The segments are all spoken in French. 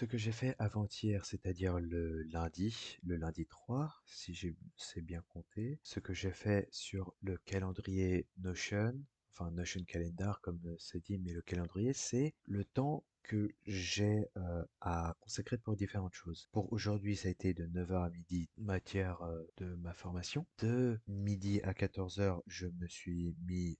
Ce que j'ai fait avant-hier, c'est-à-dire le lundi 3, si j'ai c'est bien compté, ce que j'ai fait sur le calendrier Notion, enfin Notion Calendar comme c'est dit, mais le calendrier, c'est le temps que j'ai à consacrer pour différentes choses. Pour aujourd'hui, ça a été de 9 heures à midi, matière de ma formation. De midi à 14 heures, je me suis mis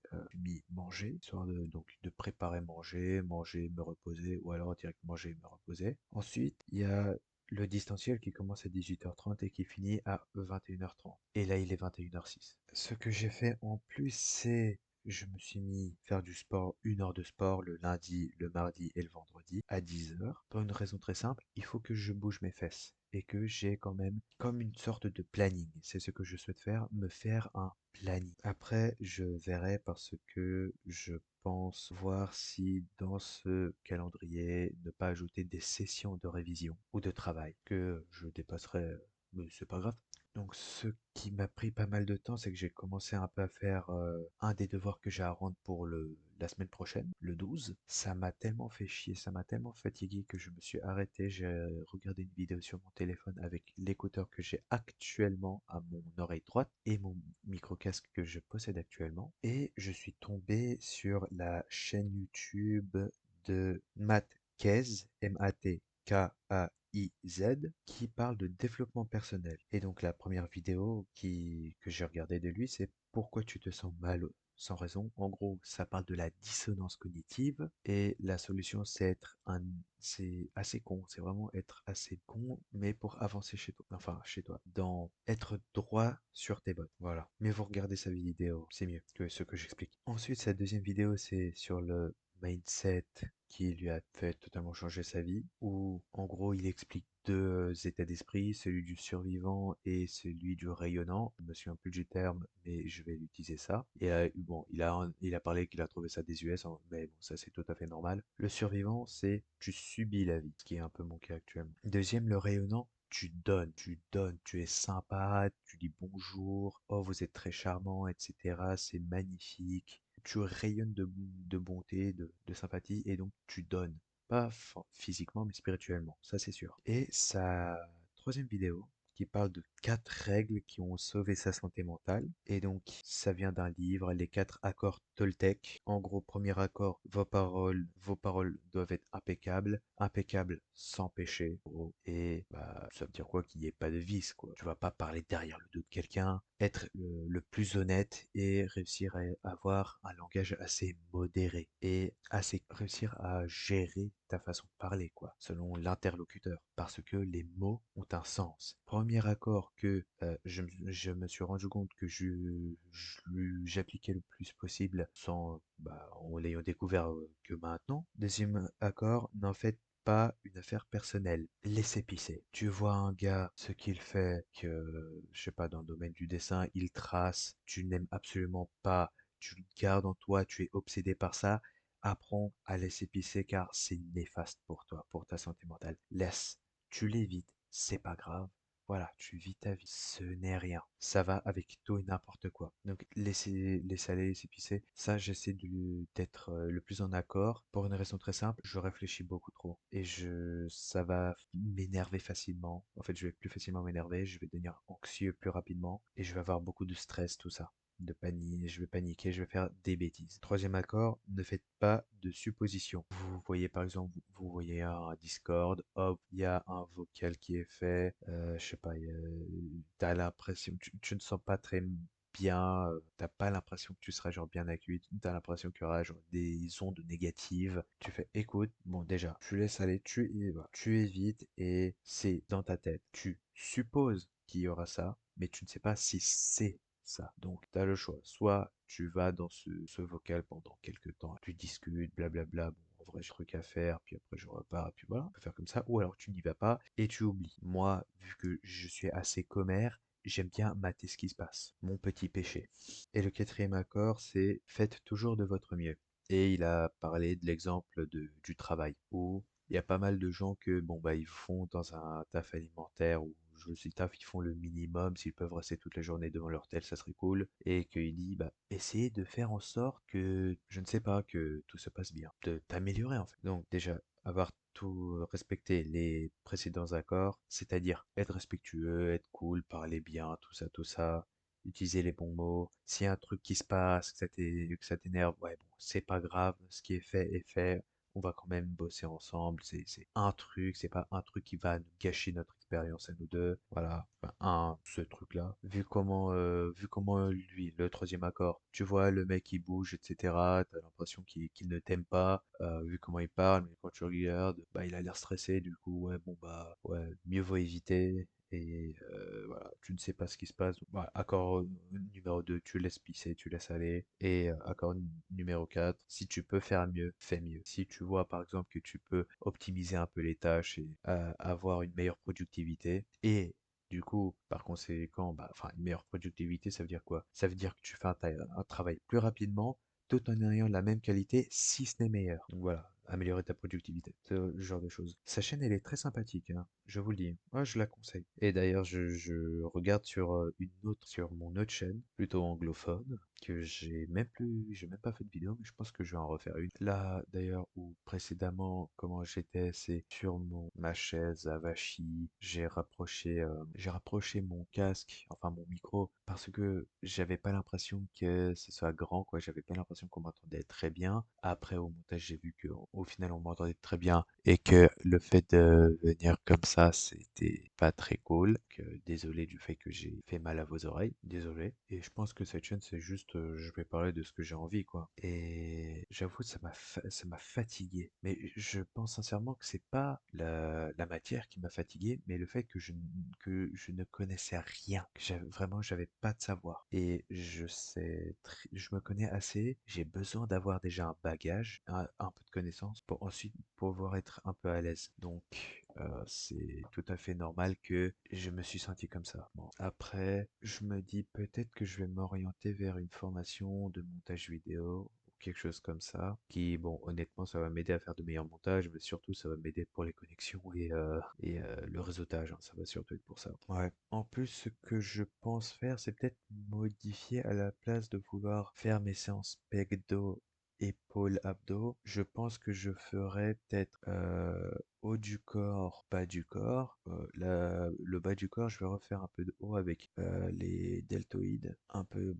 manger, histoire de préparer manger, me reposer, ou alors direct manger et me reposer. Ensuite, il y a le distanciel qui commence à 18h30 et qui finit à 21h30. Et là, il est 21h06. Ce que j'ai fait en plus, c'est je me suis mis faire du sport, 1 heure de sport le lundi, le mardi et le vendredi à 10 heures. Pour une raison très simple, il faut que je bouge mes fesses et que j'ai quand même comme une sorte de planning. C'est ce que je souhaite faire, me faire un planning. Après, je verrai parce que je pense voir si dans ce calendrier, ne pas ajouter des sessions de révision ou de travail que je dépasserai, mais c'est pas grave. Donc ce qui m'a pris pas mal de temps, c'est que j'ai commencé un peu à faire un des devoirs que j'ai à rendre pour la semaine prochaine, le 12. Ça m'a tellement fait chier, ça m'a tellement fatigué que je me suis arrêté. J'ai regardé une vidéo sur mon téléphone avec l'écouteur que j'ai actuellement à mon oreille droite et mon micro-casque que je possède actuellement. Et je suis tombé sur la chaîne YouTube de Matt Kaiz, Matkaiz, qui parle de développement personnel. Et donc la première vidéo que j'ai regardée de lui, c'est pourquoi tu te sens mal sans raison. En gros, ça parle de la dissonance cognitive et la solution, c'est assez con. C'est vraiment être assez con, mais pour avancer chez toi. Enfin, chez toi. Dans être droit sur tes bottes. Voilà. Mais vous regardez sa vidéo, c'est mieux que ce que j'explique. Ensuite, sa deuxième vidéo, c'est sur le mindset qui lui a fait totalement changer sa vie, où en gros il explique deux états d'esprit, celui du survivant et celui du rayonnant. Je me souviens plus du terme, mais je vais l'utiliser ça. Et bon, il a parlé qu'il a trouvé ça désuet, mais bon, ça c'est tout à fait normal. Le survivant, c'est tu subis la vie, ce qui est un peu mon cas actuellement. Deuxième, le rayonnant, tu donnes, tu es sympa, tu dis bonjour, oh vous êtes très charmant, etc. C'est magnifique. Tu rayonnes de bonté, de sympathie, et donc tu donnes. Pas physiquement, mais spirituellement, ça c'est sûr. Et sa troisième vidéo, qui parle de 4 règles qui ont sauvé sa santé mentale. Et donc, ça vient d'un livre, les 4 accords Toltec. En gros, premier accord, vos paroles doivent être impeccables, impeccables sans péché. Oh, et bah, ça veut dire quoi? Qu'il n'y ait pas de vice, quoi. Tu vas pas parler derrière le dos de quelqu'un, être le plus honnête et réussir à avoir un langage assez modéré et assez réussir à gérer ta façon de parler, quoi, selon l'interlocuteur, parce que les mots ont un sens. Premier accord que je me suis rendu compte que j'appliquais le plus possible sans, bah, en l'ayant découvert que maintenant. Deuxième accord, n'en faites pas une affaire personnelle. Laissez pisser. Tu vois un gars, ce qu'il fait, que, je sais pas, dans le domaine du dessin, il trace, tu n'aimes absolument pas, tu le gardes en toi, tu es obsédé par ça, apprends à laisser pisser car c'est néfaste pour toi, pour ta santé mentale. Laisse, tu l'évites, c'est pas grave. Voilà, tu vis ta vie, ce n'est rien. Ça va avec tout et n'importe quoi. Donc laisser aller, laisser pisser, ça j'essaie d'être le plus en accord pour une raison très simple, je réfléchis beaucoup trop et ça va m'énerver facilement. En fait, je vais plus facilement m'énerver, je vais devenir anxieux plus rapidement et je vais avoir beaucoup de stress, tout ça de panique, je vais paniquer, je vais faire des bêtises. Troisième accord, ne faites pas de suppositions. Vous voyez par exemple, vous voyez un Discord, hop, il y a un vocal qui est fait, je sais pas, t'as l'impression, tu ne sens pas très bien, t'as pas l'impression que tu seras genre bien avec lui, t'as l'impression qu'il y aura genre des ondes négatives. Tu fais, écoute, bon déjà, tu laisses aller, tu évites et c'est dans ta tête. Tu supposes qu'il y aura ça, mais tu ne sais pas si c'est ça. Donc, tu as le choix. Soit tu vas dans ce vocal pendant quelques temps, tu discutes, blablabla, bon, en vrai, j'ai truc à faire, puis après je repars, puis voilà, on peut faire comme ça. Ou alors tu n'y vas pas et tu oublies. Moi, vu que je suis assez commère, j'aime bien mater ce qui se passe. Mon petit péché. Et le quatrième accord, c'est faites toujours de votre mieux. Et il a parlé de l'exemple du travail, où il y a pas mal de gens que, bon, bah, ils font dans un taf alimentaire ou je sais taf, ils font le minimum, s'ils peuvent rester toute la journée devant leur tel, ça serait cool. Et qu'il dit, bah, essayez de faire en sorte que, je ne sais pas, que tout se passe bien, de t'améliorer en fait. Donc déjà, avoir tout respecter les précédents accords, c'est-à-dire être respectueux, être cool, parler bien, tout ça, utiliser les bons mots. S'il y a un truc qui se passe, que ça t'énerve, ouais, bon, c'est pas grave, ce qui est fait est fait. On va quand même bosser ensemble. C'est un truc, c'est pas un truc qui va nous gâcher notre expérience à nous deux. Voilà, enfin, ce truc-là. Vu comment lui, le troisième accord, tu vois, le mec il bouge, etc. T'as l'impression qu'il ne t'aime pas, vu comment il parle, mais quand tu regardes, bah il a l'air stressé, du coup, ouais, bon bah, ouais, mieux vaut éviter. Et voilà, tu ne sais pas ce qui se passe. Voilà, accord numéro 2, tu laisses pisser, tu laisses aller. Et accord numéro 4, si tu peux faire mieux, fais mieux. Si tu vois par exemple que tu peux optimiser un peu les tâches et avoir une meilleure productivité, et du coup, par conséquent, bah, enfin, une meilleure productivité, ça veut dire quoi? Ça veut dire que tu fais un travail plus rapidement, tout en ayant la même qualité, si ce n'est meilleur. Donc voilà, améliorer ta productivité, ce genre de choses. Sa chaîne, elle est très sympathique, hein, je vous le dis. Moi, je la conseille. Et d'ailleurs, je regarde sur sur mon autre chaîne, plutôt anglophone, que j'ai même pas fait de vidéo, mais je pense que je vais en refaire une. Là, d'ailleurs, où précédemment, comment j'étais, c'est sur ma chaise à Vachi, j'ai rapproché mon casque, enfin mon micro, parce que j'avais pas l'impression que ce soit grand, quoi. J'avais pas l'impression qu'on m'entendait très bien. Après, au montage, j'ai vu que au final, on m'entendait très bien et que le fait de venir comme ça, c'était pas très cool. Désolé du fait que j'ai fait mal à vos oreilles, désolé. Et je pense que cette chaîne, c'est juste, je vais parler de ce que j'ai envie, quoi. Et j'avoue, ça m'a fatigué. Mais je pense sincèrement que c'est pas la matière qui m'a fatigué, mais le fait que je ne connaissais rien, que j'avais pas de savoir. Et je me connais assez, j'ai besoin d'avoir déjà un bagage, un peu de connaissances pour ensuite pouvoir être un peu à l'aise. Donc, c'est tout à fait normal que je me suis senti comme ça. Bon, après, je me dis peut-être que je vais m'orienter vers une formation de montage vidéo ou quelque chose comme ça, qui, bon, honnêtement, ça va m'aider à faire de meilleurs montages, mais surtout, ça va m'aider pour les connexions et le réseautage, hein, ça va surtout être pour ça. Ouais. En plus, ce que je pense faire, c'est peut-être modifier à la place de vouloir faire mes séances pecdo épaules, abdos, je pense que je ferais peut-être haut du corps, bas du corps. Le bas du corps, je vais refaire un peu de haut avec les deltoïdes, un peu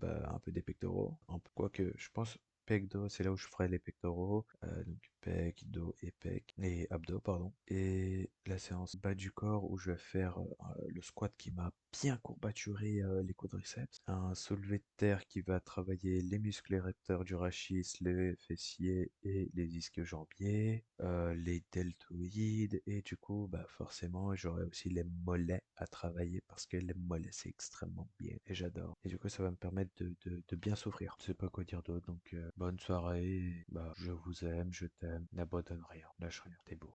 des pectoraux. Quoique, je pense pec, dos, c'est là où je ferai les pectoraux. Donc pec, dos et pec, et abdos, pardon. Et la séance bas du corps où je vais faire le squat qui m'a bien courbaturé les quadriceps. Un soulevé de terre qui va travailler les muscles érecteurs du rachis, les fessiers et les disques jambiers, les deltoïdes, et du coup, bah forcément, j'aurai aussi les mollets à travailler parce que les mollets, c'est extrêmement bien et j'adore. Et du coup, ça va me permettre de bien souffrir. Je sais pas quoi dire d'autre, donc bonne soirée, bah je vous aime, je t'aime, n'abandonne rien, lâche rien, t'es beau.